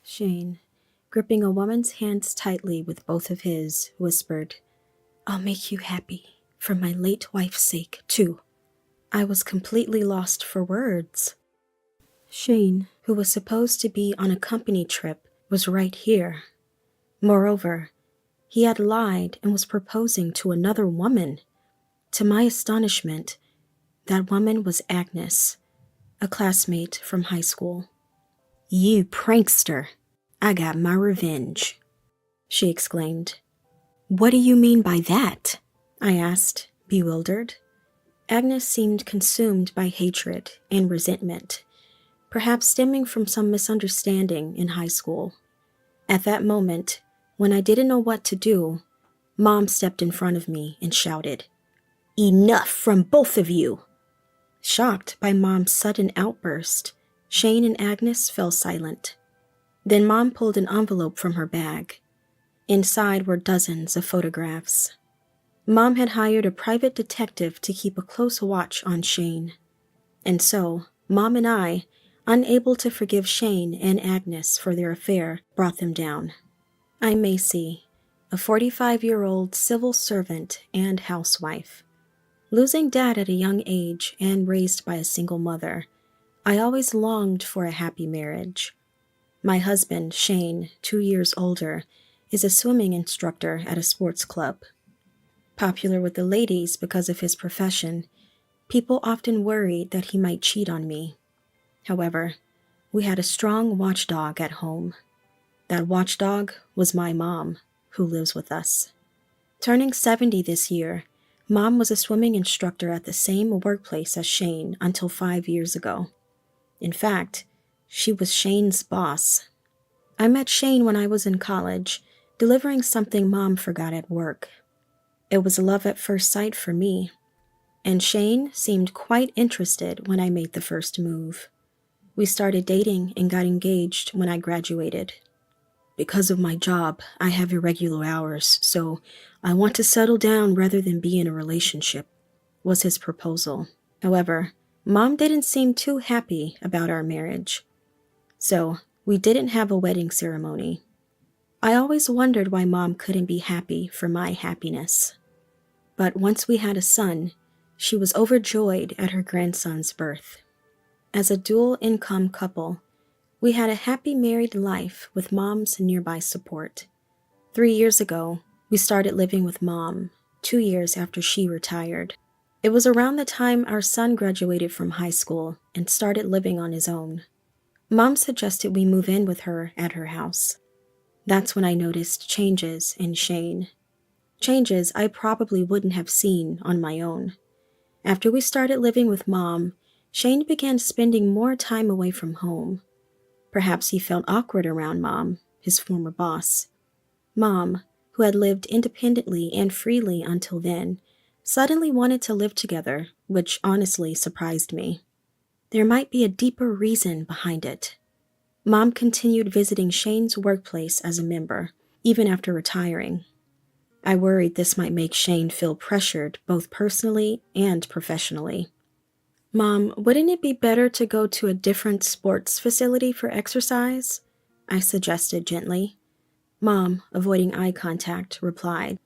Shane, gripping a woman's hands tightly with both of his, whispered, "I'll make you happy, for my late wife's sake, too." I was completely lost for words. Shane, who was supposed to be on a company trip, was right here. Moreover, he had lied and was proposing to another woman. To my astonishment, that woman was Agnes, a classmate from high school. "You prankster! I got my revenge," she exclaimed. "What do you mean by that?" I asked, bewildered. Agnes seemed consumed by hatred and resentment, perhaps stemming from some misunderstanding in high school. At that moment, when I didn't know what to do, Mom stepped in front of me and shouted, "Enough from both of you!" Shocked by Mom's sudden outburst, Shane and Agnes fell silent. Then Mom pulled an envelope from her bag. Inside were dozens of photographs. Mom had hired a private detective to keep a close watch on Shane. And so, Mom and I, unable to forgive Shane and Agnes for their affair, brought them down. I'm Macy, a 45-year-old civil servant and housewife. Losing Dad at a young age and raised by a single mother, I always longed for a happy marriage. My husband, Shane, 2 years older, is a swimming instructor at a sports club. Popular with the ladies because of his profession, people often worried that he might cheat on me. However, we had a strong watchdog at home. That watchdog was my mom, who lives with us. Turning 70 this year, Mom was a swimming instructor at the same workplace as Shane until 5 years ago. In fact, she was Shane's boss. I met Shane when I was in college, delivering something Mom forgot at work. It was love at first sight for me, and Shane seemed quite interested when I made the first move. We started dating and got engaged when I graduated. "Because of my job, I have irregular hours, so I want to settle down rather than be in a relationship," was his proposal. However, Mom didn't seem too happy about our marriage. So, we didn't have a wedding ceremony. I always wondered why Mom couldn't be happy for my happiness. But once we had a son, she was overjoyed at her grandson's birth. As a dual-income couple, we had a happy married life with Mom's nearby support. 3 years ago, we started living with Mom, 2 years after she retired. It was around the time our son graduated from high school and started living on his own. Mom suggested we move in with her at her house. That's when I noticed changes in Shane. Changes I probably wouldn't have seen on my own. After we started living with Mom, Shane began spending more time away from home. Perhaps he felt awkward around Mom, his former boss. Mom, who had lived independently and freely until then, suddenly wanted to live together, which honestly surprised me. There might be a deeper reason behind it. Mom continued visiting Shane's workplace as a member, even after retiring. I worried this might make Shane feel pressured both personally and professionally. "Mom, wouldn't it be better to go to a different sports facility for exercise?" I suggested gently. Mom, avoiding eye contact, replied,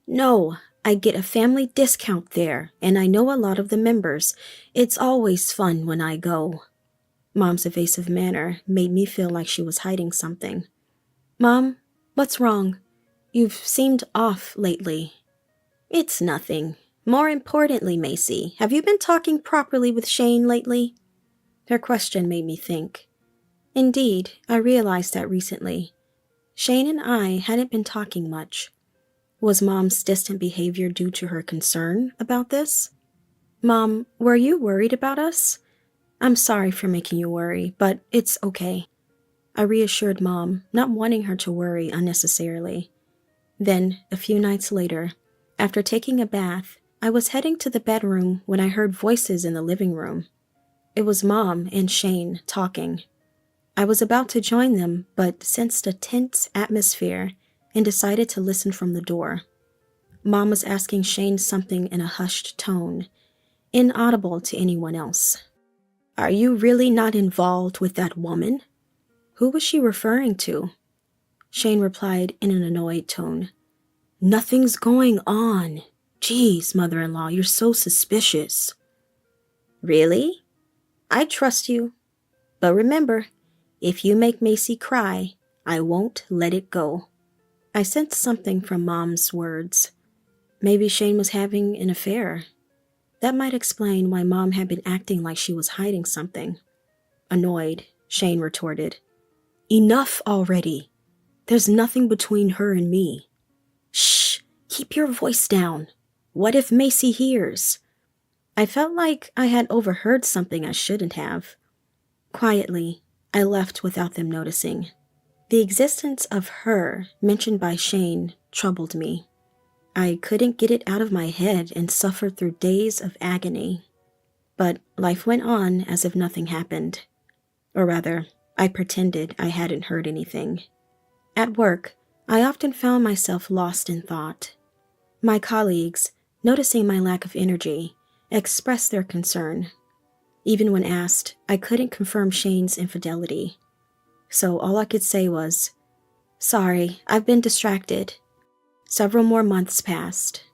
"No, I get a family discount there, and I know a lot of the members. It's always fun when I go." Mom's evasive manner made me feel like she was hiding something. "Mom, what's wrong? You've seemed off lately." "It's nothing. More importantly, Macy, have you been talking properly with Shane lately?" Her question made me think. Indeed, I realized that recently. Shane and I hadn't been talking much. Was Mom's distant behavior due to her concern about this? "Mom, were you worried about us? I'm sorry for making you worry, but it's okay." I reassured Mom, not wanting her to worry unnecessarily. Then, a few nights later, after taking a bath, I was heading to the bedroom when I heard voices in the living room. It was Mom and Shane talking. I was about to join them, but sensed a tense atmosphere and decided to listen from the door. Mom was asking Shane something in a hushed tone, inaudible to anyone else. "Are you really not involved with that woman?" Who was she referring to? Shane replied in an annoyed tone. Nothing's going on. Geez, mother-in-law, you're so suspicious. Really? I trust you. But remember, if you make Macy cry, I won't let it go. I sensed something from Mom's words. Maybe Shane was having an affair. That might explain why Mom had been acting like she was hiding something. Annoyed, Shane retorted, Enough already. There's nothing between her and me. Shh, keep your voice down. What if Macy hears? I felt like I had overheard something I shouldn't have. Quietly, I left without them noticing. The existence of her, mentioned by Shane, troubled me. I couldn't get it out of my head and suffered through days of agony. But life went on as if nothing happened. Or rather, I pretended I hadn't heard anything. At work, I often found myself lost in thought. My colleagues, noticing my lack of energy, expressed their concern. Even when asked, I couldn't confirm Shane's infidelity. So all I could say was, Sorry, I've been distracted. Several more months passed.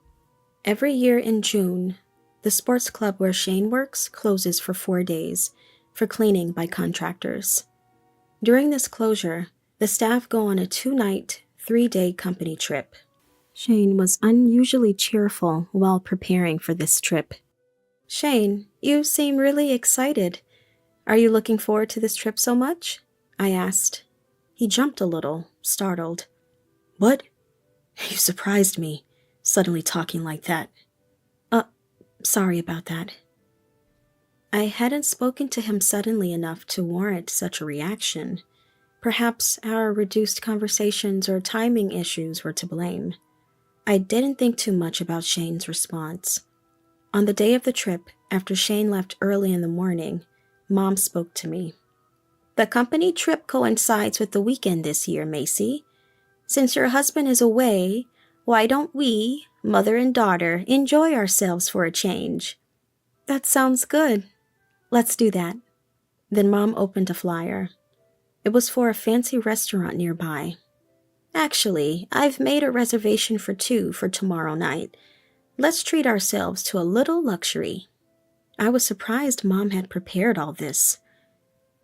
Every year in June, the sports club where Shane works closes for 4 days for cleaning by contractors. During this closure, the staff go on a 2-night, 3-day company trip. Shane was unusually cheerful while preparing for this trip. Shane, you seem really excited. Are you looking forward to this trip so much? I asked. He jumped a little, startled. What? You surprised me, suddenly talking like that. Sorry about that. I hadn't spoken to him suddenly enough to warrant such a reaction. Perhaps our reduced conversations or timing issues were to blame. I didn't think too much about Shane's response. On the day of the trip, after Shane left early in the morning, Mom spoke to me. The company trip coincides with the weekend this year, Macy. Since your husband is away, why don't we, mother and daughter, enjoy ourselves for a change? That sounds good. Let's do that. Then Mom opened a flyer. It was for a fancy restaurant nearby. Actually, I've made a reservation for 2 for tomorrow night. Let's treat ourselves to a little luxury. I was surprised Mom had prepared all this.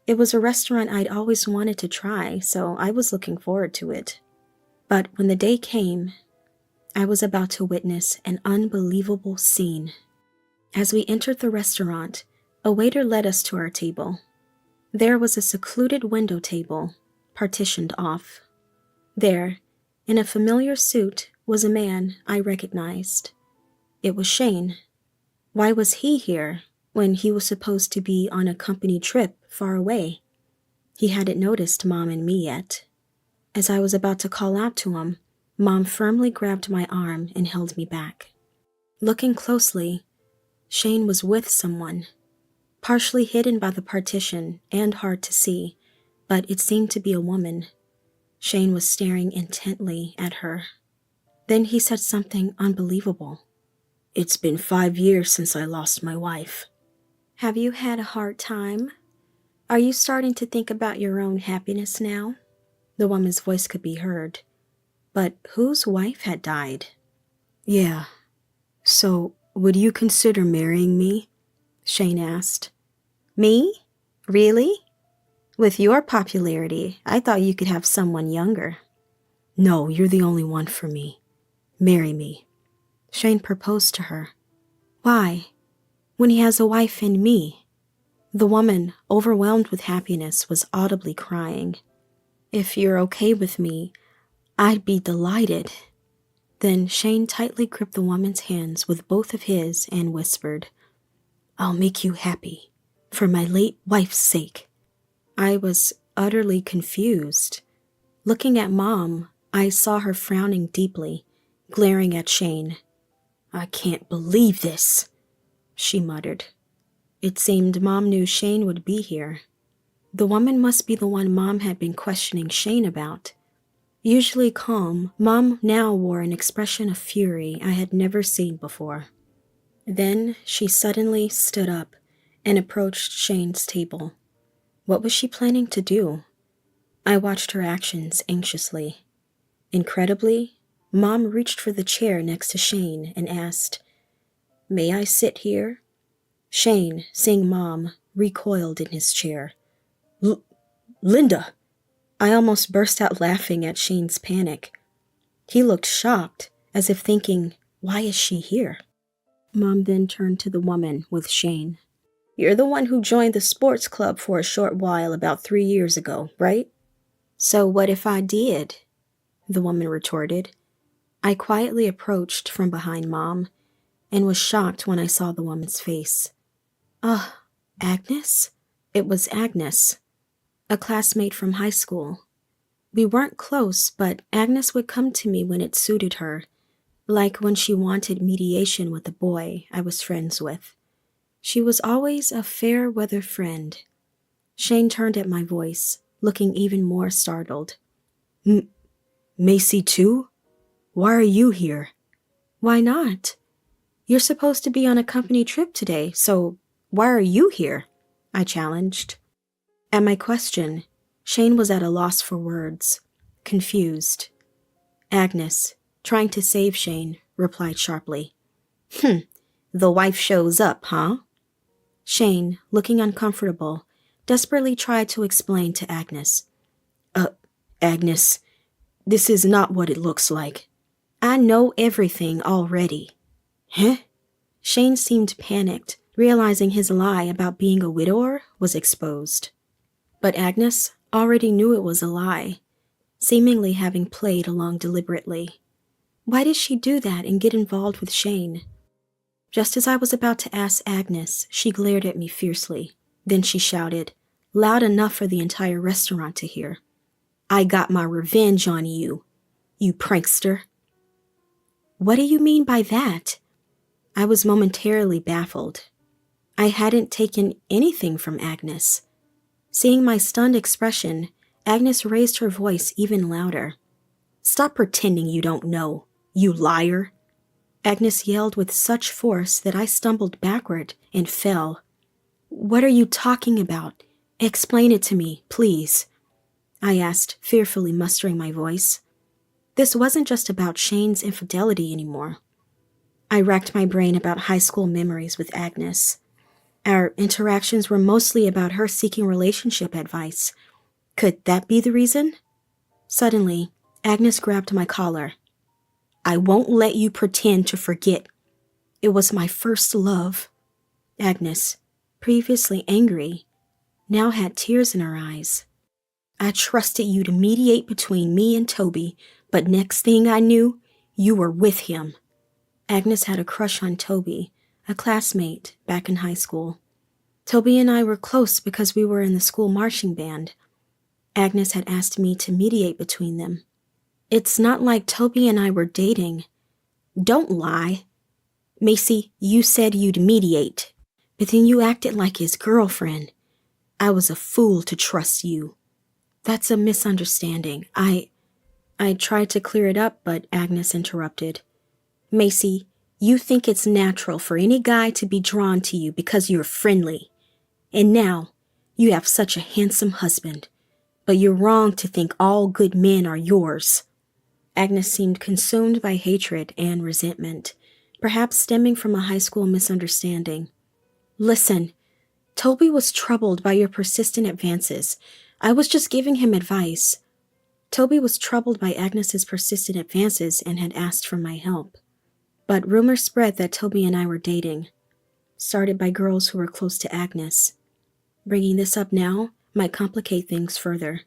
It was a restaurant I'd always wanted to try, so I was looking forward to it. But when the day came, I was about to witness an unbelievable scene. As we entered the restaurant, a waiter led us to our table. There was a secluded window table, partitioned off. There, in a familiar suit, was a man I recognized. It was Shane. Why was he here when he was supposed to be on a company trip far away? He hadn't noticed Mom and me yet. As I was about to call out to him, Mom firmly grabbed my arm and held me back. Looking closely, Shane was with someone, partially hidden by the partition and hard to see, but it seemed to be a woman. Shane was staring intently at her. Then he said something unbelievable. It's been 5 years since I lost my wife. Have you had a hard time? Are you starting to think about your own happiness now? The woman's voice could be heard. But whose wife had died? Yeah. So, would you consider marrying me? Shane asked. Me? Really? With your popularity, I thought you could have someone younger. No, you're the only one for me. Marry me. Shane proposed to her. Why? When he has a wife and me? The woman, overwhelmed with happiness, was audibly crying. If you're okay with me, I'd be delighted. Then Shane tightly gripped the woman's hands with both of his and whispered, I'll make you happy, for my late wife's sake. I was utterly confused. Looking at Mom, I saw her frowning deeply, glaring at Shane. I can't believe this, she muttered. It seemed Mom knew Shane would be here. The woman must be the one Mom had been questioning Shane about. Usually calm, Mom now wore an expression of fury I had never seen before. Then she suddenly stood up and approached Shane's table. What was she planning to do? I watched her actions anxiously. Incredibly, Mom reached for the chair next to Shane and asked, "May I sit here?" Shane, seeing Mom, recoiled in his chair. Linda! I almost burst out laughing at Shane's panic. He looked shocked, as if thinking, why is she here? Mom then turned to the woman with Shane. "You're the one who joined the sports club for a short while about 3 years ago, right?" "So what if I did?" the woman retorted. I quietly approached from behind Mom and was shocked when I saw the woman's face. Agnes?" It was Agnes, a classmate from high school. We weren't close, but Agnes would come to me when it suited her, like when she wanted mediation with a boy I was friends with. She was always a fair-weather friend. Shane turned at my voice, looking even more startled. Macy too? Why are you here?" "Why not? You're supposed to be on a company trip today, so why are you here?" I challenged. At my question, Shane was at a loss for words, confused. Agnes, trying to save Shane, replied sharply, "The wife shows up, huh?" Shane, looking uncomfortable, desperately tried to explain to Agnes. Agnes, this is not what it looks like. I know everything already." "Huh?" Shane seemed panicked, realizing his lie about being a widower was exposed. But Agnes already knew it was a lie, seemingly having played along deliberately. Why did she do that and get involved with Shane? Just as I was about to ask Agnes, she glared at me fiercely. Then she shouted, loud enough for the entire restaurant to hear, "I got my revenge on you, you prankster." "What do you mean by that?" I was momentarily baffled. I hadn't taken anything from Agnes. Seeing my stunned expression, Agnes raised her voice even louder. "Stop pretending you don't know, you liar." Agnes yelled with such force that I stumbled backward and fell. "What are you talking about? Explain it to me, please," I asked, fearfully mustering my voice. This wasn't just about Shane's infidelity anymore. I racked my brain about high school memories with Agnes. Our interactions were mostly about her seeking relationship advice. Could that be the reason? Suddenly, Agnes grabbed my collar. "I won't let you pretend to forget. It was my first love." Agnes, previously angry, now had tears in her eyes. "I trusted you to mediate between me and Toby, but next thing I knew, you were with him." Agnes had a crush on Toby, a classmate back in high school. Toby and I were close because we were in the school marching band. Agnes had asked me to mediate between them. "It's not like Toby and I were dating." "Don't lie. Macy, you said you'd mediate, but then you acted like his girlfriend. I was a fool to trust you." "That's a misunderstanding. I tried to clear it up, but Agnes interrupted. "Macy, you think it's natural for any guy to be drawn to you because you're friendly. And now, you have such a handsome husband. But you're wrong to think all good men are yours." Agnes seemed consumed by hatred and resentment, perhaps stemming from a high school misunderstanding. "Listen, Toby was troubled by your persistent advances. I was just giving him advice." Toby was troubled by Agnes's persistent advances and had asked for my help. But rumors spread that Toby and I were dating, started by girls who were close to Agnes. Bringing this up now might complicate things further.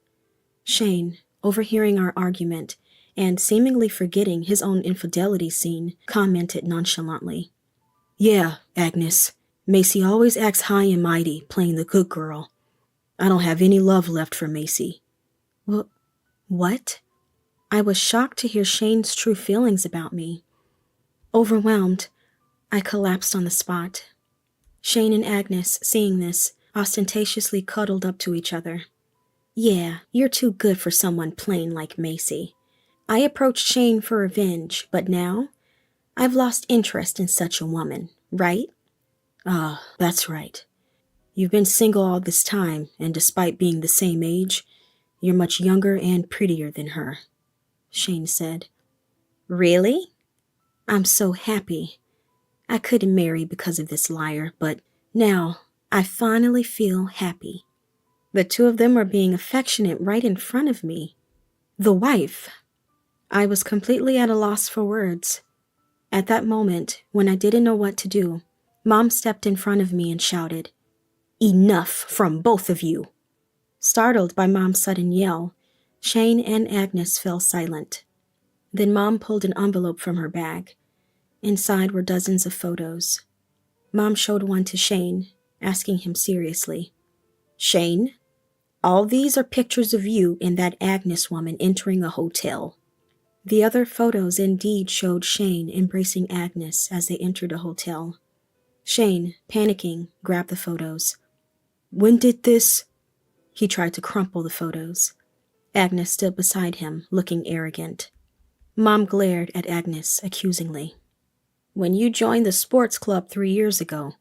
Shane, overhearing our argument and seemingly forgetting his own infidelity scene, commented nonchalantly, "Yeah, Agnes, Macy always acts high and mighty, playing the good girl. I don't have any love left for Macy." What? I was shocked to hear Shane's true feelings about me. Overwhelmed, I collapsed on the spot. Shane and Agnes, seeing this, ostentatiously cuddled up to each other. "Yeah, you're too good for someone plain like Macy. I approached Shane for revenge, but now I've lost interest in such a woman, right?" "Ah, that's right. You've been single all this time, and despite being the same age, You're much younger and prettier than her, Shane said. Really? I'm so happy. I couldn't marry because of this liar, but now I finally feel happy. The two of them are being affectionate right in front of me. The wife. I was completely at a loss for words. At that moment, when I didn't know what to do, Mom stepped in front of me and shouted, "Enough from both of you!" Startled by Mom's sudden yell, Shane and Agnes fell silent. Then Mom pulled an envelope from her bag. Inside were dozens of photos. Mom showed one to Shane, asking him seriously, "Shane, all these are pictures of you and that Agnes woman entering a hotel." The other photos indeed showed Shane embracing Agnes as they entered a hotel. Shane, panicking, grabbed the photos. "When did this—" He tried to crumple the photos. Agnes stood beside him, looking arrogant. Mom glared at Agnes accusingly. "When you joined the sports club 3 years ago,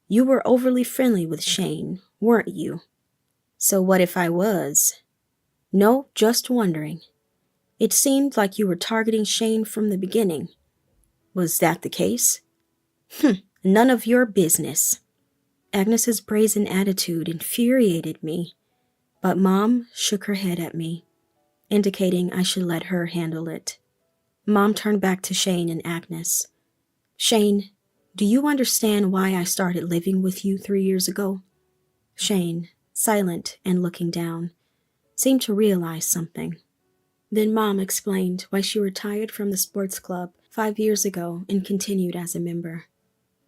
you were overly friendly with Shane, weren't you?" "So what if I was?" "No, just wondering. It seemed like you were targeting Shane from the beginning. Was that the case?" None of your business." Agnes's brazen attitude infuriated me, but Mom shook her head at me, indicating I should let her handle it. Mom turned back to Shane and Agnes. "Shane, do you understand why I started living with you 3 years ago?" Shane, silent and looking down, seemed to realize something. Then Mom explained why she retired from the sports club 5 years ago and continued as a member.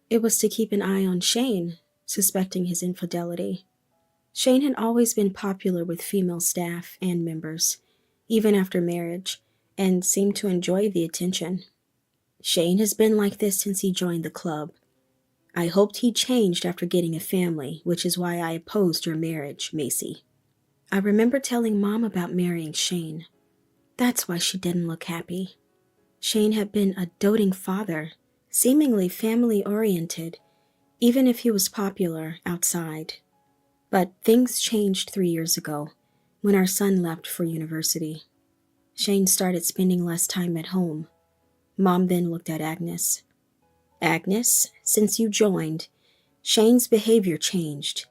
It was to keep an eye on Shane, suspecting his infidelity. Shane had always been popular with female staff and members, even after marriage, and seemed to enjoy the attention. "Shane has been like this since he joined the club. I hoped he changed after getting a family, which is why I opposed your marriage, Macy." I remember telling Mom about marrying Shane. That's why she didn't look happy. Shane had been a doting father, seemingly family-oriented, even if he was popular outside. But things changed 3 years ago, when our son left for university. Shane started spending less time at home. Mom then looked at Agnes. "Agnes, since you joined, Shane's behavior changed.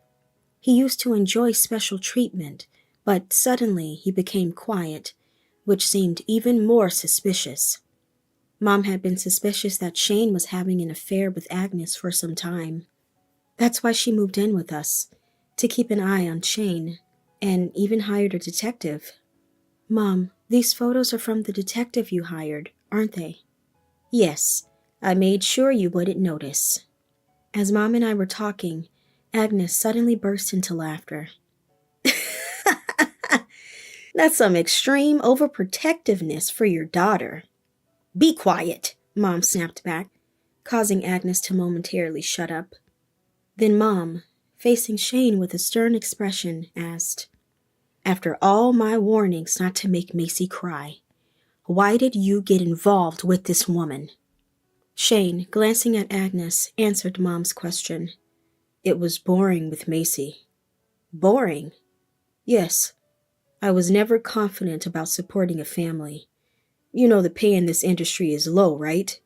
He used to enjoy special treatment, but suddenly he became quiet, which seemed even more suspicious." Mom had been suspicious that Shane was having an affair with Agnes for some time. That's why she moved in with us, to keep an eye on Shane, and even hired a detective. "Mom, these photos are from the detective you hired, aren't they?" "Yes, I made sure you wouldn't notice." As Mom and I were talking, Agnes suddenly burst into laughter. "That's some extreme overprotectiveness for your daughter." "Be quiet," Mom snapped back, causing Agnes to momentarily shut up. Then Mom, facing Shane with a stern expression, asked, "After all my warnings not to make Macy cry, why did you get involved with this woman?" Shane, glancing at Agnes, answered Mom's question. "It was boring with Macy." "Boring?" "Yes. I was never confident about supporting a family. You know the pay in this industry is low, right?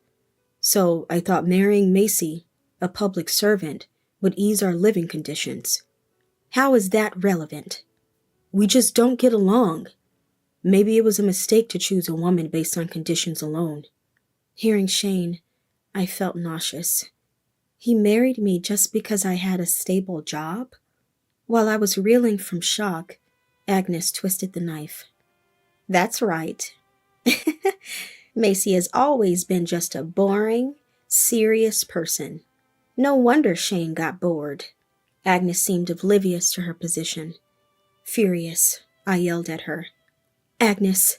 So I thought marrying Macy, a public servant, would ease our living conditions." "How is that relevant?" "We just don't get along. Maybe it was a mistake to choose a woman based on conditions alone." Hearing Shane, I felt nauseous. He married me just because I had a stable job? While I was reeling from shock, Agnes twisted the knife. "That's right. Macy has always been just a boring, serious person. No wonder Shane got bored." Agnes seemed oblivious to her position. Furious, I yelled at her. "Agnes,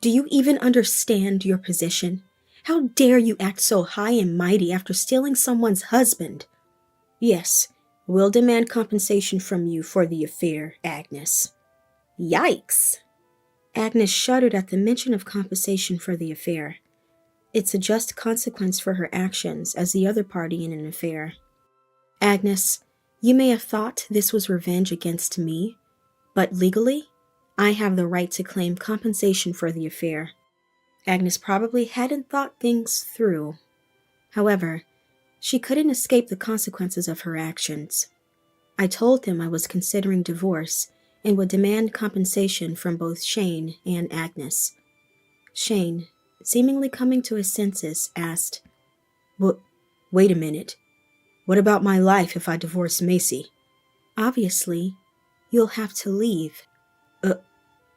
do you even understand your position? How dare you act so high and mighty after stealing someone's husband?" "Yes, we'll demand compensation from you for the affair, Agnes." "Yikes!" Agnes shuddered at the mention of compensation for the affair. It's a just consequence for her actions as the other party in an affair. "Agnes, you may have thought this was revenge against me, but legally, I have the right to claim compensation for the affair. Agnes probably hadn't thought things through. However, she couldn't escape the consequences of her actions. I told him I was considering divorce and would demand compensation from both Shane and Agnes. Shane, seemingly coming to his senses, asked, Wait a minute. What about my life if I divorce Macy? Obviously, you'll have to leave.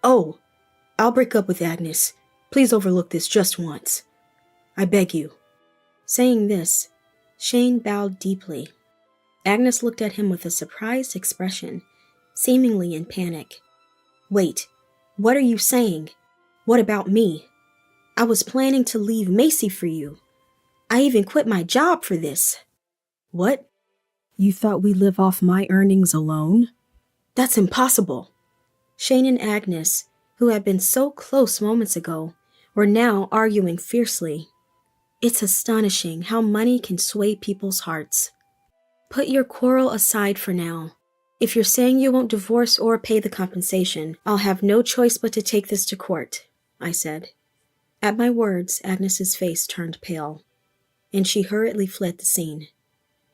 Oh, I'll break up with Agnes. Please overlook this just once. I beg you. Saying this, Shane bowed deeply. Agnes looked at him with a surprised expression, seemingly in panic. Wait, what are you saying? What about me? I was planning to leave Macy for you. I even quit my job for this. What? You thought we'd live off my earnings alone? That's impossible. Shane and Agnes, who had been so close moments ago, were now arguing fiercely. It's astonishing how money can sway people's hearts. Put your quarrel aside for now. If you're saying you won't divorce or pay the compensation, I'll have no choice but to take this to court, I said. At my words, Agnes's face turned pale, and she hurriedly fled the scene.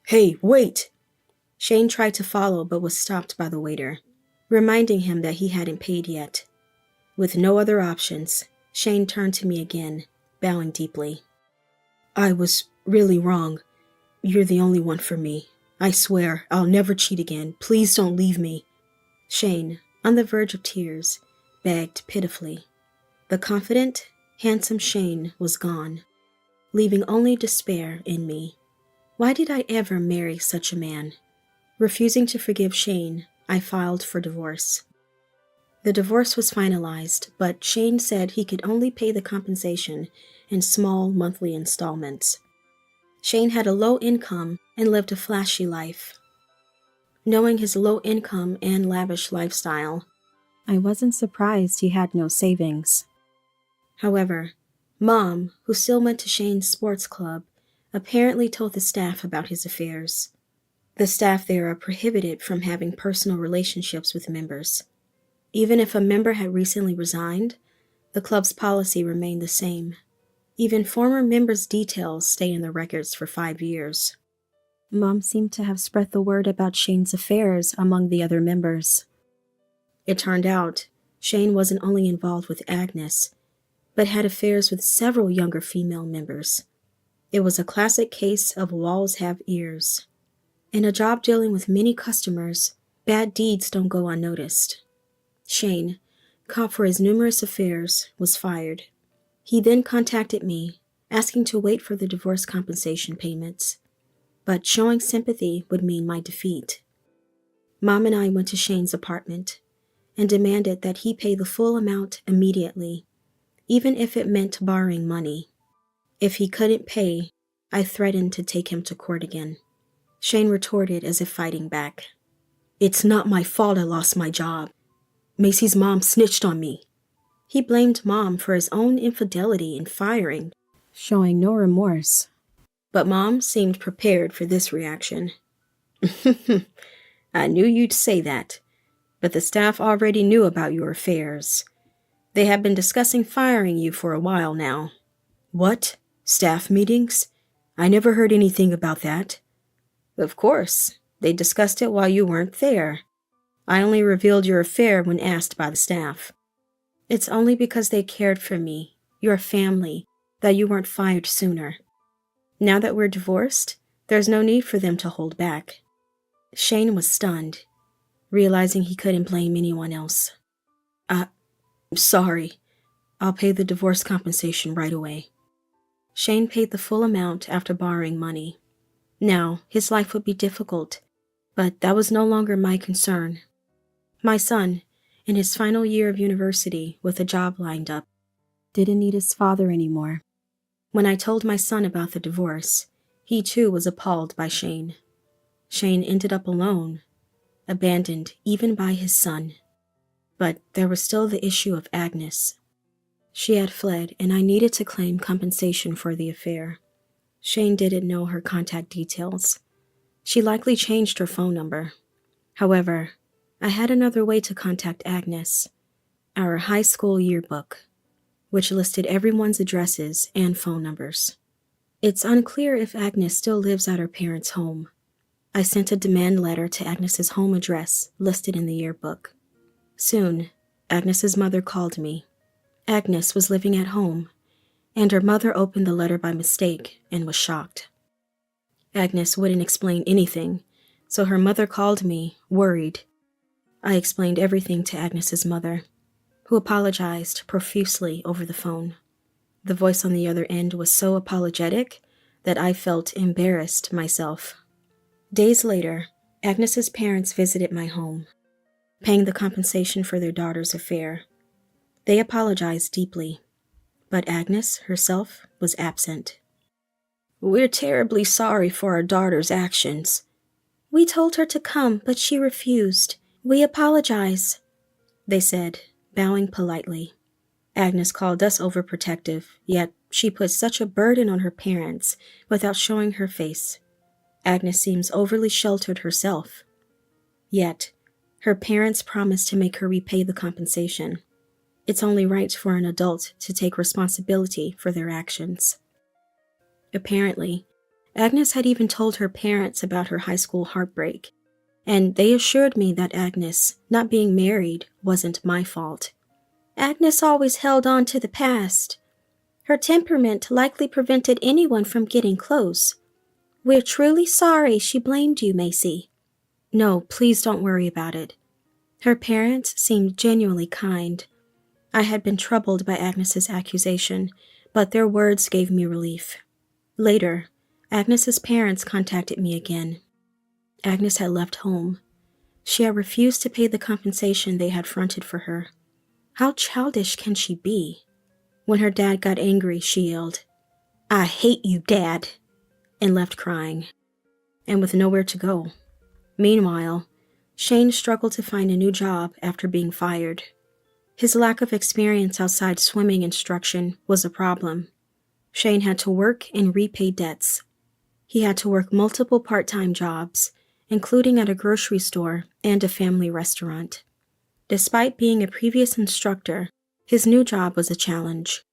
Hey, wait! Shane tried to follow but was stopped by the waiter, reminding him that he hadn't paid yet. With no other options, Shane turned to me again, bowing deeply. I was really wrong. You're the only one for me. I swear, I'll never cheat again. Please don't leave me. Shane, on the verge of tears, begged pitifully. The confident, handsome Shane was gone, leaving only despair in me. Why did I ever marry such a man? Refusing to forgive Shane, I filed for divorce. The divorce was finalized, but Shane said he could only pay the compensation in small monthly installments. Shane had a low income and lived a flashy life. Knowing his low income and lavish lifestyle, I wasn't surprised he had no savings. However, Mom, who still went to Shane's sports club, apparently told the staff about his affairs. The staff there are prohibited from having personal relationships with members. Even if a member had recently resigned, the club's policy remained the same. Even former members' details stay in the records for 5 years. Mom seemed to have spread the word about Shane's affairs among the other members. It turned out Shane wasn't only involved with Agnes, but had affairs with several younger female members. It was a classic case of walls have ears. In a job dealing with many customers, bad deeds don't go unnoticed. Shane, caught for his numerous affairs, was fired. He then contacted me, asking to wait for the divorce compensation payments. But showing sympathy would mean my defeat. Mom and I went to Shane's apartment and demanded that he pay the full amount immediately, even if it meant borrowing money. If he couldn't pay, I threatened to take him to court again. Shane retorted as if fighting back. It's not my fault I lost my job. Macy's mom snitched on me. He blamed Mom for his own infidelity in firing, showing no remorse. But Mom seemed prepared for this reaction. I knew you'd say that, but the staff already knew about your affairs. They have been discussing firing you for a while now. What? Staff meetings? I never heard anything about that. Of course, they discussed it while you weren't there. I only revealed your affair when asked by the staff. It's only because they cared for me, your family, that you weren't fired sooner. Now that we're divorced, there's no need for them to hold back. Shane was stunned, realizing he couldn't blame anyone else. I'm sorry. I'll pay the divorce compensation right away. Shane paid the full amount after borrowing money. Now, his life would be difficult, but that was no longer my concern. My son, in his final year of university with a job lined up, didn't need his father anymore. When I told my son about the divorce, he too was appalled by Shane. Shane ended up alone, abandoned even by his son. But there was still the issue of Agnes. She had fled, and I needed to claim compensation for the affair. Shane didn't know her contact details. She likely changed her phone number. However, I had another way to contact Agnes. our high school yearbook, which listed everyone's addresses and phone numbers. It's unclear if Agnes still lives at her parents' home. I sent a demand letter to Agnes's home address listed in the yearbook. Soon, Agnes's mother called me. Agnes was living at home, and her mother opened the letter by mistake and was shocked. Agnes wouldn't explain anything, so her mother called me, worried. I explained everything to Agnes's mother, who apologized profusely over the phone. The voice on the other end was so apologetic that I felt embarrassed myself. Days later, Agnes's parents visited my home, paying the compensation for their daughter's affair. They apologized deeply, but Agnes herself was absent. "We're terribly sorry for our daughter's actions. We told her to come, but she refused. We apologize," they said, bowing politely. Agnes called us overprotective, yet she put such a burden on her parents without showing her face. Agnes seems overly sheltered herself. Yet, her parents promised to make her repay the compensation. It's only right for an adult to take responsibility for their actions. Apparently, Agnes had even told her parents about her high school heartbreak, and they assured me that Agnes not being married wasn't my fault. "Agnes always held on to the past. Her temperament likely prevented anyone from getting close. We're truly sorry she blamed you, Macy." "No, please don't worry about it." Her parents seemed genuinely kind. I had been troubled by Agnes's accusation, but their words gave me relief. Later, Agnes's parents contacted me again. Agnes had left home. She had refused to pay the compensation they had fronted for her. How childish can she be? When her dad got angry, she yelled, "I hate you, Dad," and left crying, and with nowhere to go. Meanwhile, Shane struggled to find a new job after being fired. His lack of experience outside swimming instruction was a problem. Shane had to work and repay debts. He had to work multiple part-time jobs, including at a grocery store and a family restaurant. Despite being a previous instructor, his new job was a challenge.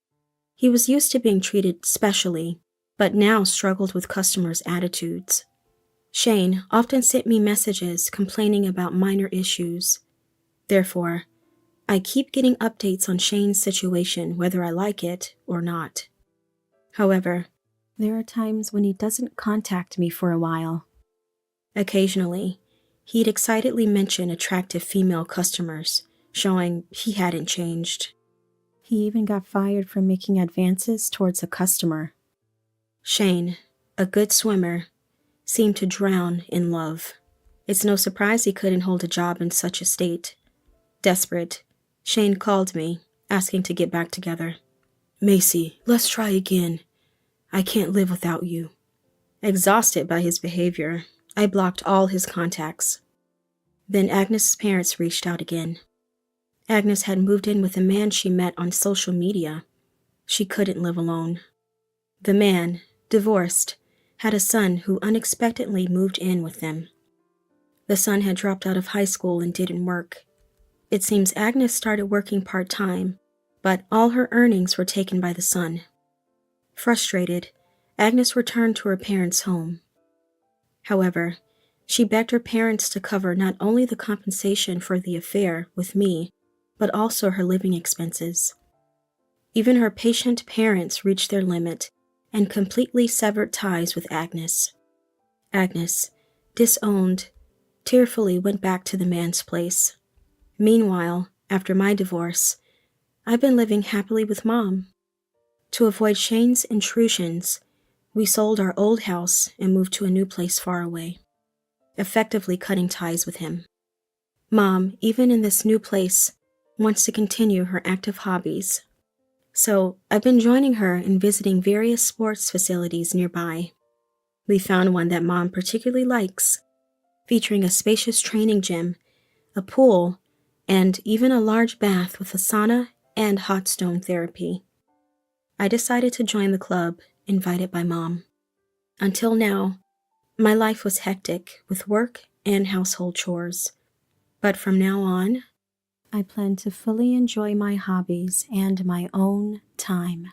He was used to being treated specially, but now struggled with customers' attitudes. Shane often sent me messages complaining about minor issues. Therefore, I keep getting updates on Shane's situation whether I like it or not. However, there are times when he doesn't contact me for a while. Occasionally, he'd excitedly mention attractive female customers, showing he hadn't changed. He even got fired for making advances towards a customer. Shane, a good swimmer, seemed to drown in love. It's no surprise he couldn't hold a job in such a state. Desperate, Shane called me, asking to get back together. "Macy, let's try again. I can't live without you." Exhausted by his behavior, I blocked all his contacts. Then Agnes's parents reached out again. Agnes had moved in with a man she met on social media. She couldn't live alone. The man, divorced, had a son who unexpectedly moved in with them. The son had dropped out of high school and didn't work. It seems Agnes started working part-time, but all her earnings were taken by the son. Frustrated, Agnes returned to her parents' home. However, she begged her parents to cover not only the compensation for the affair with me, but also her living expenses. Even her patient parents reached their limit and completely severed ties with Agnes. Agnes, disowned, tearfully went back to the man's place. Meanwhile, after my divorce, I've been living happily with Mom. To avoid Shane's intrusions, we sold our old house and moved to a new place far away, effectively cutting ties with him. Mom, even in this new place, wants to continue her active hobbies. So I've been joining her in visiting various sports facilities nearby. We found one that Mom particularly likes, featuring a spacious training gym, a pool, and even a large bath with a sauna and hot stone therapy. I decided to join the club, invited by Mom. Until now, my life was hectic with work and household chores. But from now on, I plan to fully enjoy my hobbies and my own time.